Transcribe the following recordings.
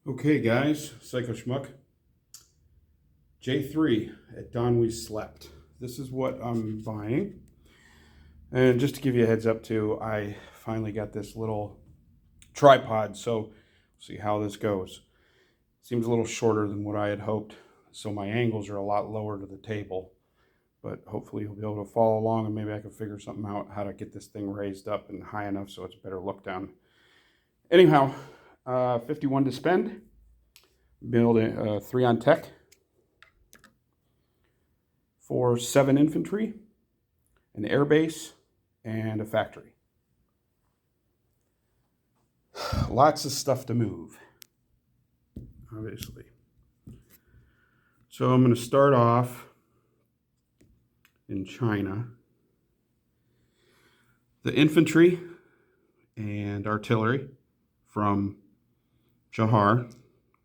Okay, guys, Psycho Schmuck. J3 at Dawn We Slept. This is what I'm buying. And just to give you a heads up too, I finally got this little tripod, so see how this goes. Seems a little shorter than what I had hoped, so my angles are a lot lower to the table. But hopefully you'll be able to follow along and maybe I can figure something out how to get this thing raised up and high enough so it's a better look down. Anyhow, 51 to spend. Build a 3 on tech for 7 infantry, an air base, and a factory. Lots of stuff to move, obviously. So I'm going to start off in China. The infantry and artillery from Johar.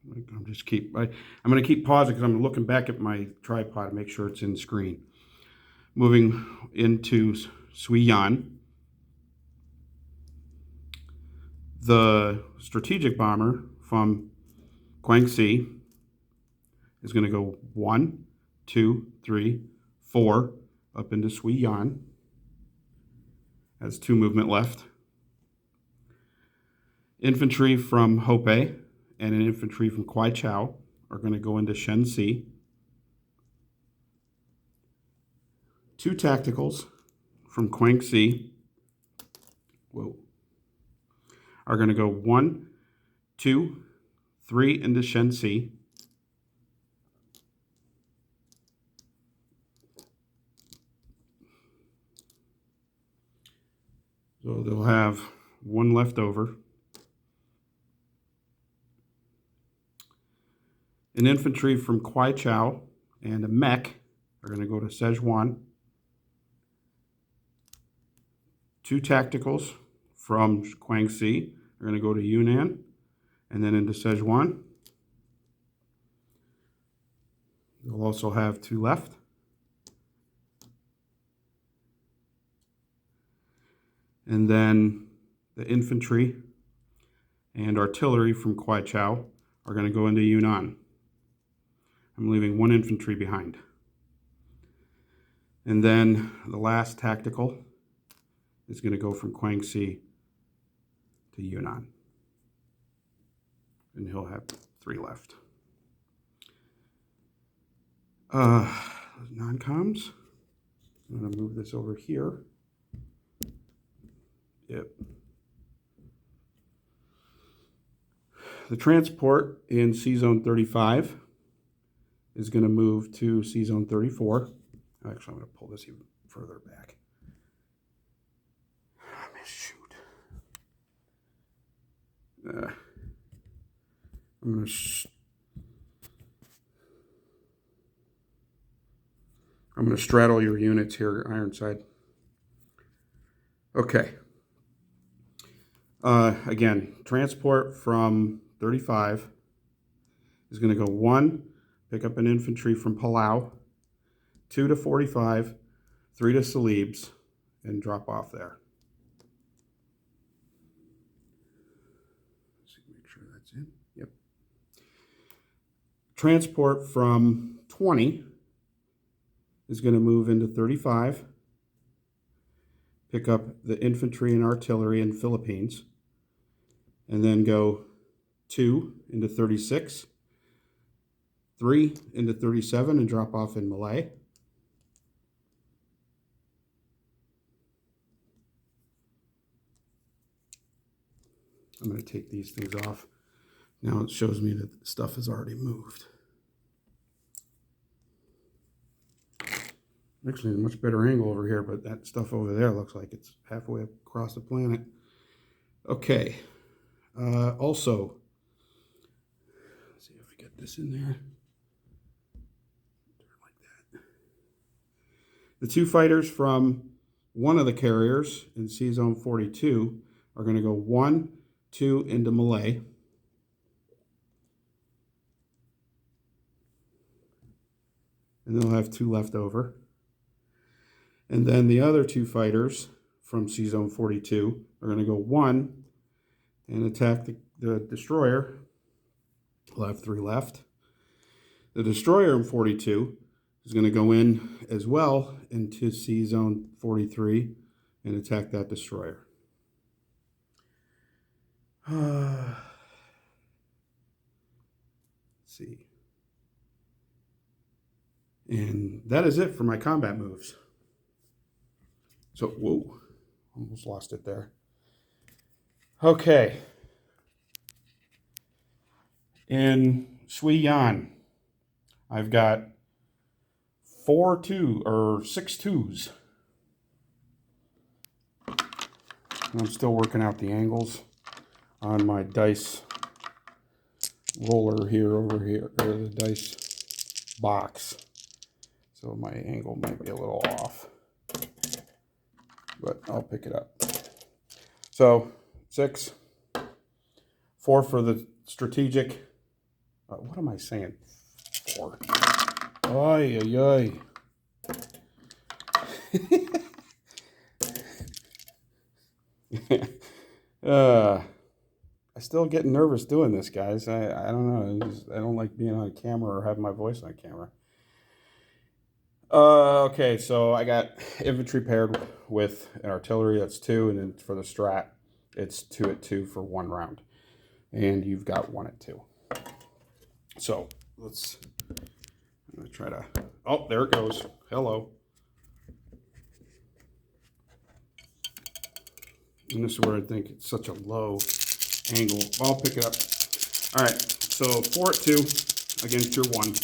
I'm going to keep pausing because I'm looking back at my tripod to make sure it's in screen. Moving into Suiyan. The strategic bomber from Guangxi is going to go 1, 2, 3, 4 up into Suiyan. Has 2 movement left. Infantry from Hopei and an infantry from Kwaichao are going to go into Shenxi. 2 tacticals from Guangxi are going to go 1, 2, 3 into Shenxi. So they'll have 1 left over. An infantry from Kwaichao and a mech are going to go to Sichuan. 2 tacticals from Guangxi are going to go to Yunnan and then into Sichuan. They'll also have 2 left. And then the infantry and artillery from Kwaichao are going to go into Yunnan. I'm leaving 1 infantry behind. And then the last tactical is going to go from Guangxi to Yunnan. And he'll have 3 left. Non-coms. I'm going to move this over here. Yep. The transport in C-Zone 35 is going to move to C-Zone 34. Actually, I'm going to pull this even further back. Shoot. I'm going to straddle your units here, Ironside. Okay. Again, transport from 35 is going to go 1, pick up an infantry from Palau, 2 to 45, 3 to Salibs, and drop off there. Let's see, make sure that's in. Yep. Transport from 20 is going to move into 35, pick up the infantry and artillery in Philippines, and then go 2 into 36, 3 into 37, and drop off in Malay. I'm going to take these things off. Now it shows me that stuff has already moved. Actually, a much better angle over here, but that stuff over there looks like it's halfway across the planet. Okay. Also, let's see if we get this in there. Like that. The 2 fighters from one of the carriers in C-Zone 42 are going to go 1, 2 into Malay. And they'll have 2 left over. And then the other 2 fighters from C-Zone 42 are going to go 1 and attack the destroyer We'll have 3 left. The destroyer in 42 is going to go in as well into C zone 43 and attack that destroyer. Let's see. And that is it for my combat moves. So, whoa, almost lost it there. Okay. In Shui Yan, I've got 6 twos. I'm still working out the angles on my dice roller here over here, or the dice box. So my angle might be a little off, but I'll pick it up. So 6, 4 for the strategic. What am I saying? 4. Ay, ay, ay. I still get nervous doing this, guys. I don't know. I don't like being on camera or having my voice on camera. Okay, so I got infantry paired with an artillery. That's 2, and then for the strat, it's 2 at 2 for 1 round, and you've got 1 at 2. So I'm gonna try to. Oh, there it goes. Hello. And this is where I think it's such a low angle. I'll pick it up. All right, so 4 at 2 against your 1.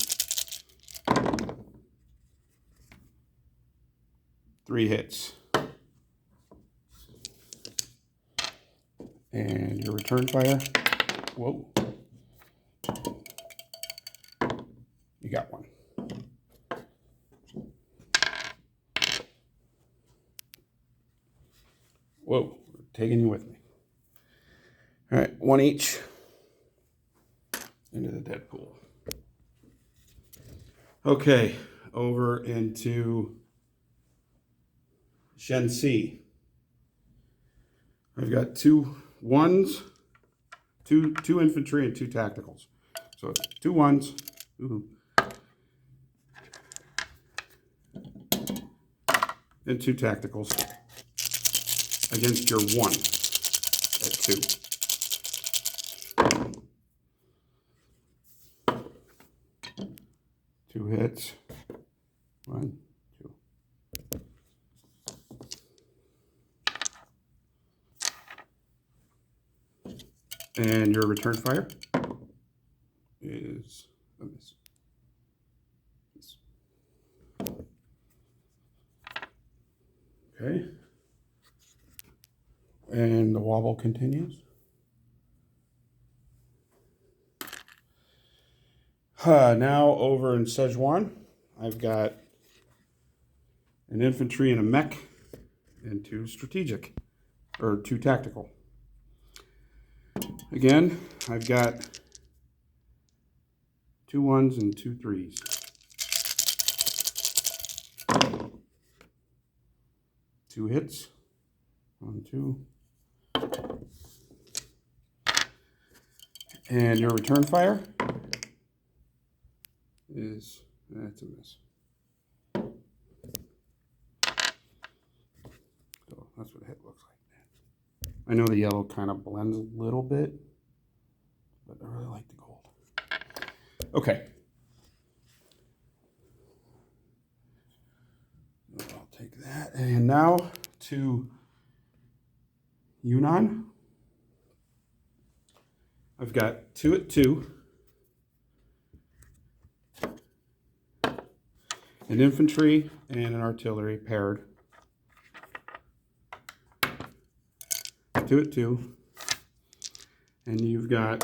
3 hits. And your return fire. Whoa. You got 1. Whoa, taking you with me. All right, 1 each into the dead pool. Okay, over into Shenxi. I've got 2 1s, 2 infantry, and 2 tacticals. So 2 1s. Ooh. And 2 tacticals against your 1 at 2. 2 hits. 1, 2. And your return fire is a miss. Okay. And the wobble continues. Now over in Szechuan, I've got an infantry and a mech and 2 strategic, or 2 tactical. Again, I've got 2 1s and 2 3s. 2 hits. 1, 2. And your return fire is, that's a miss. So that's what a hit looks like. I know the yellow kind of blends a little bit, but I really like the gold. Okay. I'll take that. And now to Yunnan. I've got 2 at 2. An infantry and an artillery paired. 2 at 2. And you've got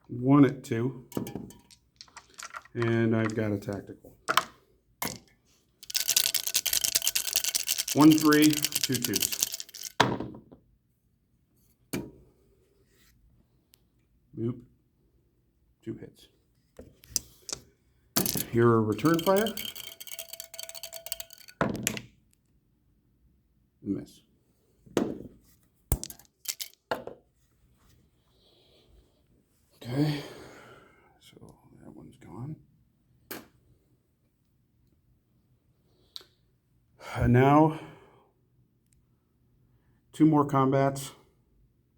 1 at 2. And I've got a tactical. 1 3, 2 2s. Boop. 2 hits. Your return fire. Miss. Now, 2 more combats.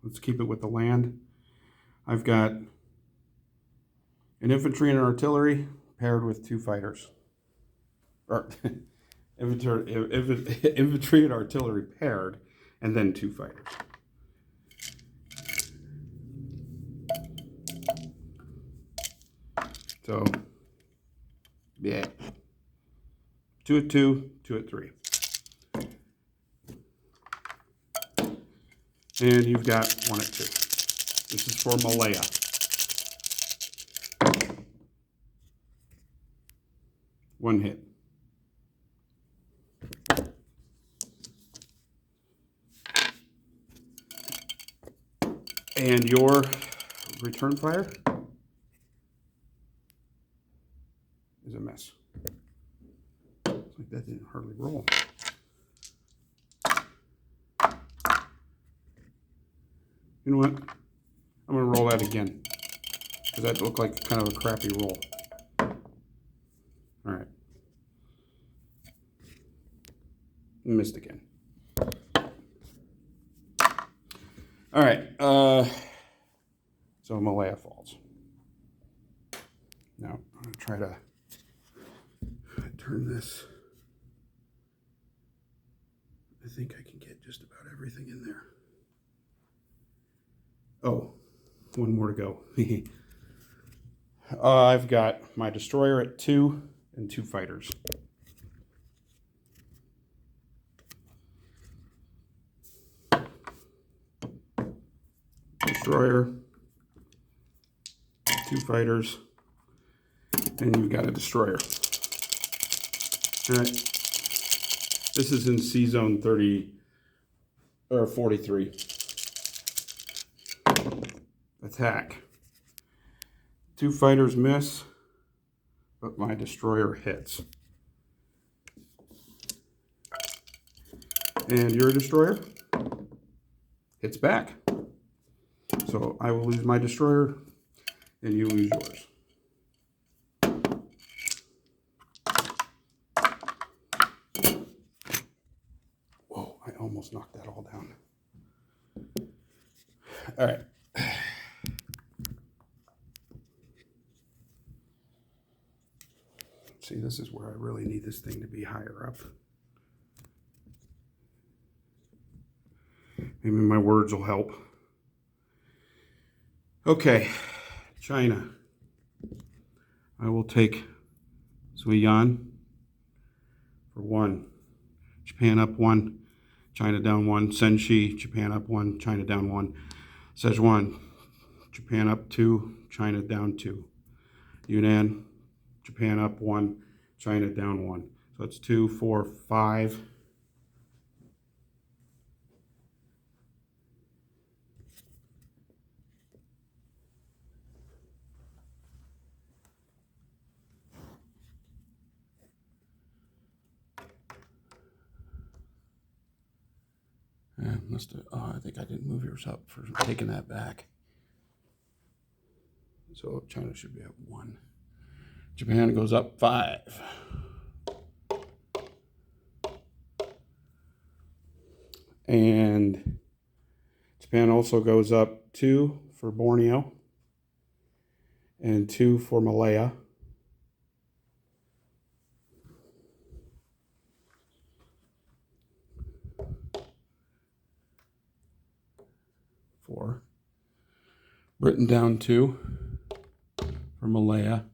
Let's keep it with the land. I've got an infantry and an artillery paired with 2 fighters. Or infantry and artillery paired, and then 2 fighters. So, yeah. 2 at 2, 2 at 3. And you've got 1 at 2. This is for Malaya. One hit. And your return fire is a mess. It's like that didn't hardly roll. You know what? I'm going to roll that again, because that looked like kind of a crappy roll. All right. Missed again. All right. So Malaya falls. Now I'm going to try to turn this. I think I can get just about everything in there. Oh, 1 more to go. I've got my destroyer at 2 and 2 fighters. Destroyer, 2 fighters, and you've got a destroyer. All right. This is in C zone 30 or 43. Attack. 2 fighters miss, but my destroyer hits. And your destroyer hits back. So I will lose my destroyer, and you lose yours. Whoa, I almost knocked that all down. All right. See, this is where I really need this thing to be higher up. Maybe my words will help. Okay, China. I will take Suiyuan for 1. Japan up 1. China down 1. Senshi, Japan up 1. China down 1. Szechuan, Japan up 2. China down 2. Yunnan, Japan up 1. China down 1. So it's 2, 4, 5. I think I didn't move yours up for taking that back. So China should be at 1. Japan goes up 5. And Japan also goes up 2 for Borneo and 2 for Malaya. Britain down 2 for Malaya.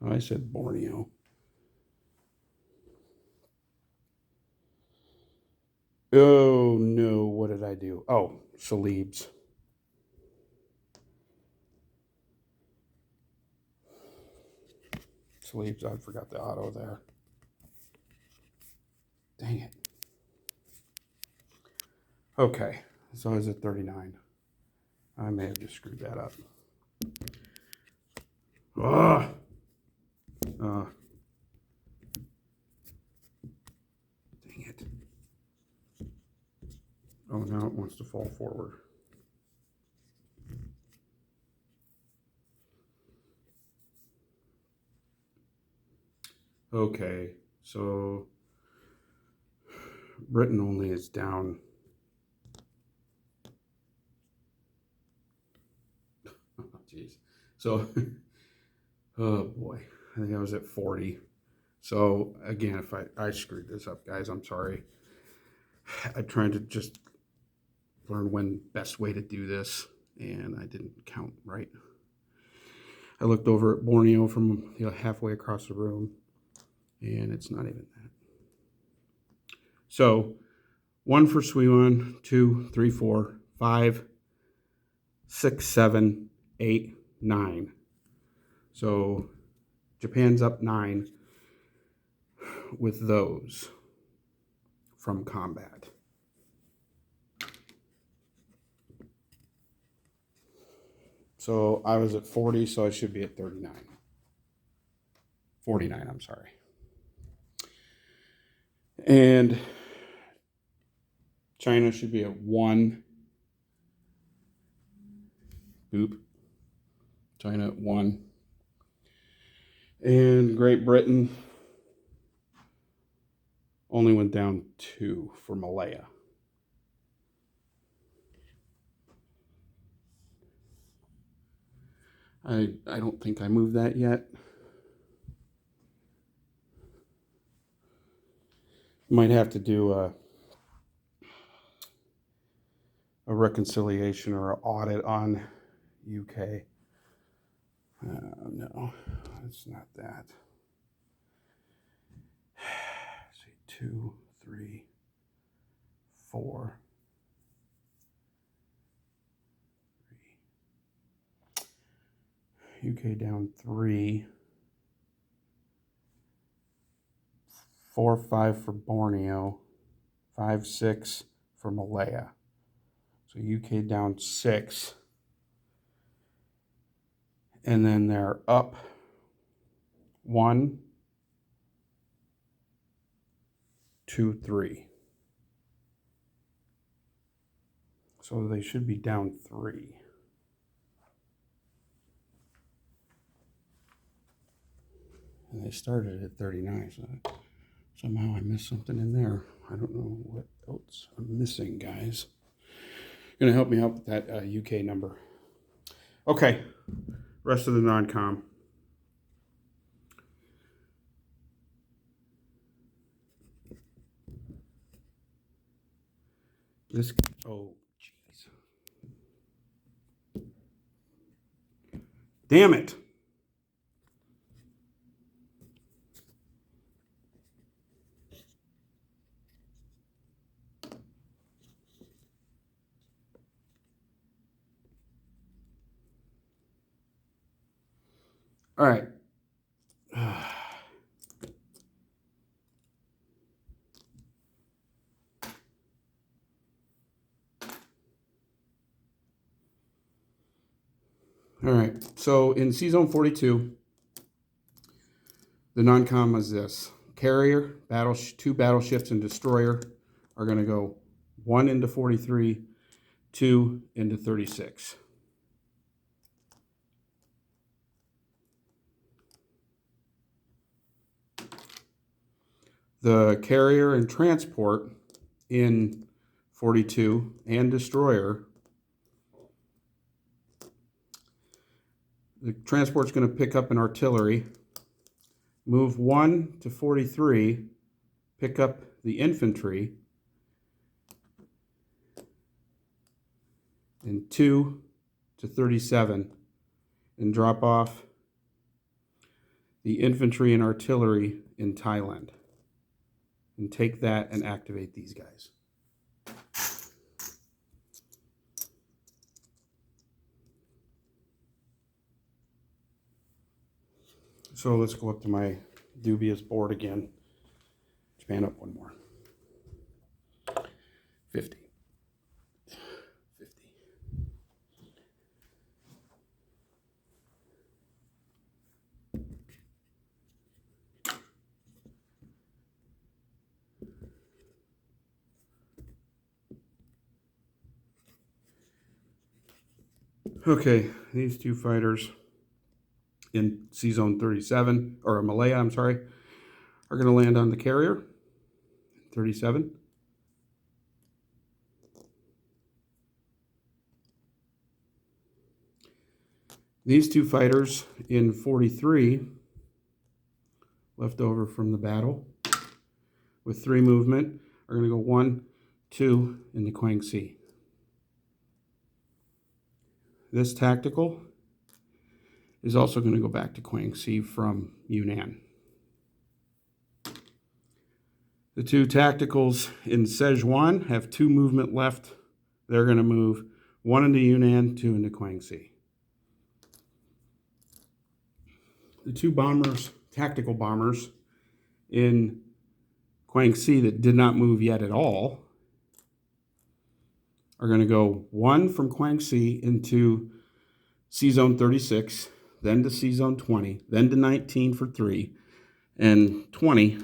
Oh, I said Borneo. Oh no, what did I do? Oh, Salibs. Salibs, I forgot the auto there. Dang it. Okay, so is it 39? I may have just screwed that up. Dang it. Oh, now it wants to fall forward. Okay, so Britain only is down. Oh, jeez. So, oh boy, I think I was at 40. So again, if I screwed this up, guys, I'm sorry. I'm trying to just learn when best way to do this, and I didn't count right. I looked over at Borneo from halfway across the room, and it's not even that. So 1 for Swiwan, 2, 3, 4, 5, 6, 7, 8, 9. So Japan's up 9 with those from combat. So I was at 40, so I should be at 39. 49, I'm sorry. And China should be at 1. Boop. China at 1. And Great Britain only went down 2 for Malaya. I don't think I moved that yet. Might have to do a reconciliation or an audit on UK. No, it's not that. Let's see, 2, 3, 4. UK down 3. 4, 5 for Borneo. 5, 6 for Malaya. So UK down 6. And then they're up 1, 2, 3. So they should be down 3. And they started at 39. So somehow I missed something in there. I don't know what else I'm missing, guys. You're going to help me out with that UK number. Okay. Rest of the non-com. This, oh, jeez. Damn it. All right. All right. So in C-Zone 42, the non-com is this. Carrier, 2 battleships and destroyer are going to go 1 into 43, 2 into 36. The carrier and transport in 42 and destroyer, the transport's going to pick up an artillery, move 1 to 43, pick up the infantry, and 2 to 37, and drop off the infantry and artillery in Thailand. And take that and activate these guys. So let's go up to my dubious board again. Japan up 1 more. 50. 50. Okay, these 2 fighters in C-Zone 37, or Malaya, I'm sorry, are going to land on the carrier, 37. These two fighters in 43, left over from the battle, with 3 movement, are going to go 1, 2 into Quang Si. This tactical is also going to go back to Quang Si from Yunnan. The 2 tacticals in Sichuan have 2 movement left. They're going to move 1 into Yunnan, 2 into Quang Si. The 2 bombers, tactical bombers in Quang Si that did not move yet at all, are going to go 1 from Quang Si into C zone 36, then to C zone 20, then to 19 for 3, and 20,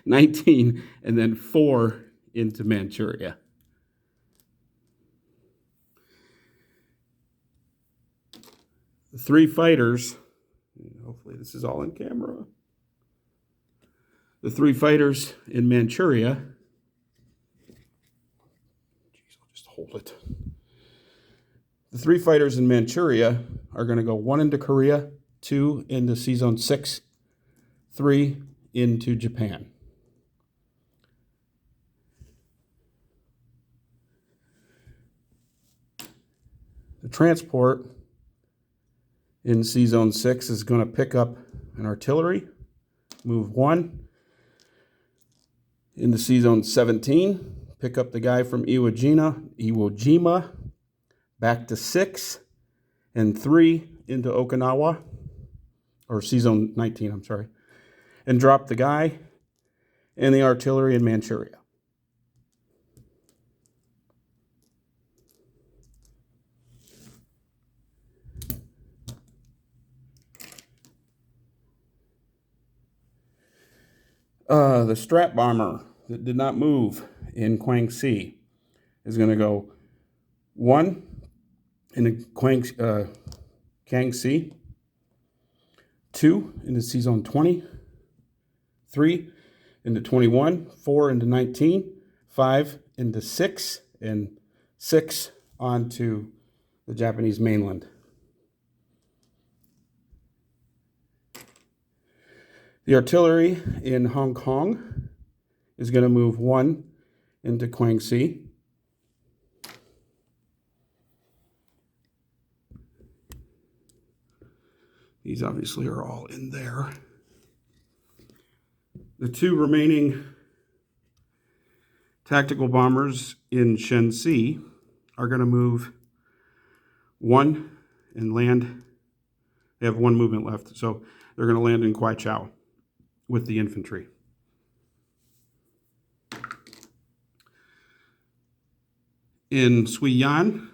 19, and then 4 into Manchuria. The 3 fighters, hopefully this is all in camera. The 3 fighters in Manchuria, I'll just hold it. The 3 fighters in Manchuria are going to go 1 into Korea, 2 into C zone 6, 3 into Japan. The transport in C zone 6 is going to pick up an artillery, move 1 into C zone 17, pick up the guy from Iwo Jima, back to 6, and 3 into Okinawa, or C zone 19, I'm sorry, and drop the guy and the artillery in Manchuria. The strap bomber that did not move in Quang Si is going to go 1 into Quang Si, 2 into C zone 20, 3 into 21, 4 into 19, 5 into 6, and 6 onto the Japanese mainland. The artillery in Hong Kong is going to move 1 into Quang Si. These obviously are all in there. The 2 remaining tactical bombers in Shenxi are going to move 1 and land. They have 1 movement left, so they're going to land in Kwaichao with the infantry. In Suiyan,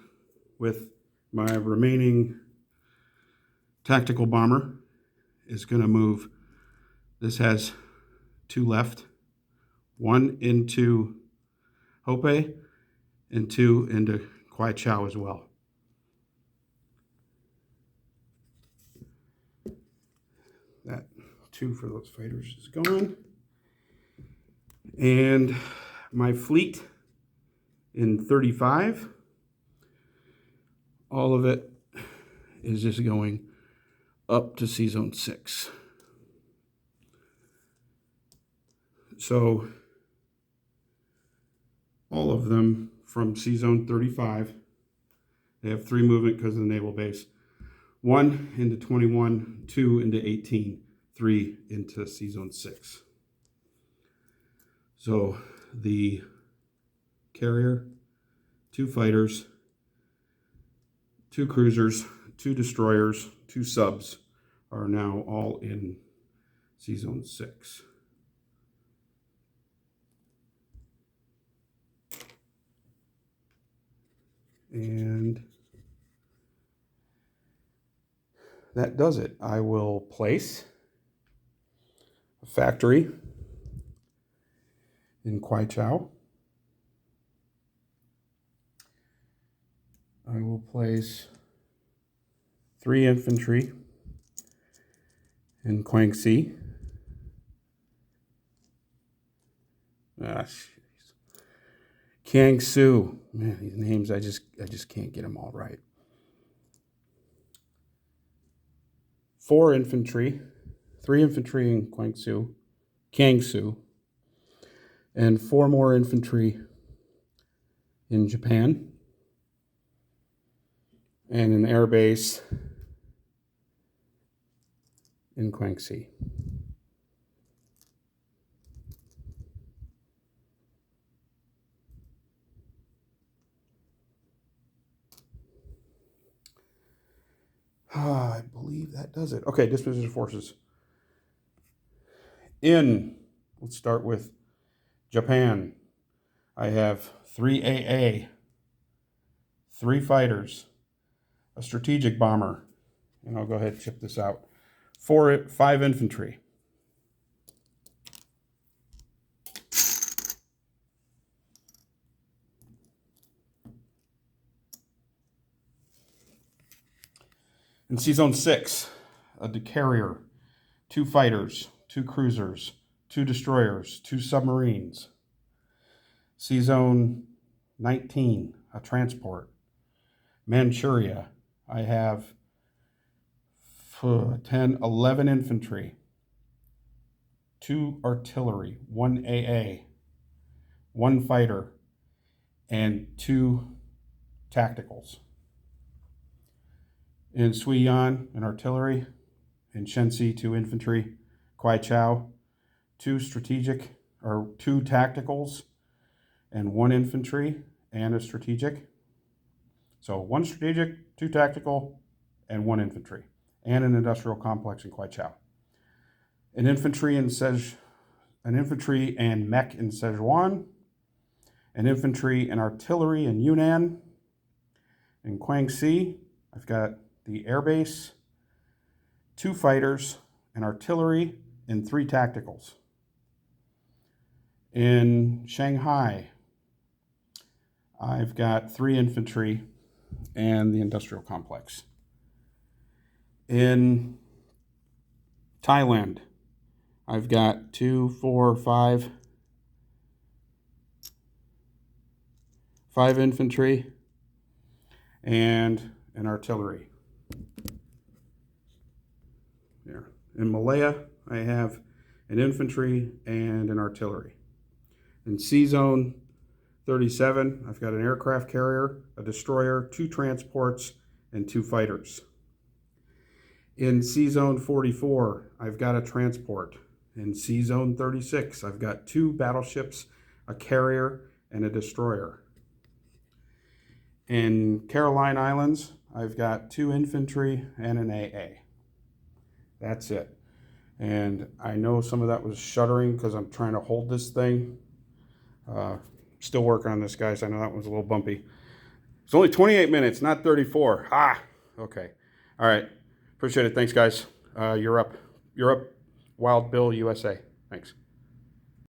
with my remaining tactical bomber, is going to move. This has 2 left, 1 into Hope and 2 into Kwaichao as well. That 2 for those fighters is gone. And my fleet in 35, all of it is just going up to C zone 6. So all of them from C zone 35, they have 3 movement because of the naval base. 1 into 21, 2 into 18, 3 into C zone 6. So the carrier, 2 fighters, 2 cruisers, 2 destroyers, 2 subs are now all in C zone 6. And that does it. I will place a factory in Kwaichao. I will place 3 infantry in Quang Si Ah, jeez. Kinks. Man, these names, I just can't get them all right. 4 infantry, 3 infantry in Kangsu, and 4 more infantry in Japan, and an air base in Guangxi. I believe that does it. Okay, disposition of forces. Let's start with Japan. I have 3 AA, 3 fighters, a strategic bomber, and I'll go ahead and chip this out. 5 infantry. In Sea Zone 6, a carrier, 2 fighters, 2 cruisers, 2 destroyers, 2 submarines. Sea Zone 19, a transport. Manchuria, I have 11 infantry, 2 artillery, 1 AA, 1 fighter, and 2 tacticals. In Suiyan, an artillery. In Shensi, 2 infantry. Kwaichao, 2 tacticals, and 1 infantry and a strategic. So 1 strategic, 2 tactical, and 1 infantry, and an industrial complex in Kwaichao. An infantry and mech in Sichuan. An infantry and artillery in Yunnan. In Guangxi, I've got the air base, 2 fighters, an artillery, and 3 tacticals. In Shanghai, I've got 3 infantry and the industrial complex. In Thailand, I've got 5 infantry and an artillery. There. In Malaya, I have an infantry and an artillery. In Sea Zone 37, I've got an aircraft carrier, a destroyer, 2 transports, and 2 fighters. In Sea Zone 44, I've got a transport. In Sea Zone 36, I've got 2 battleships, a carrier, and a destroyer. In Caroline Islands, I've got 2 infantry and an AA. That's it. And I know some of that was shuddering because I'm trying to hold this thing. Still working on this, guys. I know that one's a little bumpy. It's only 28 minutes, not 34. Okay. All right. Appreciate it. Thanks, guys. You're up. Wild Bill, USA. Thanks.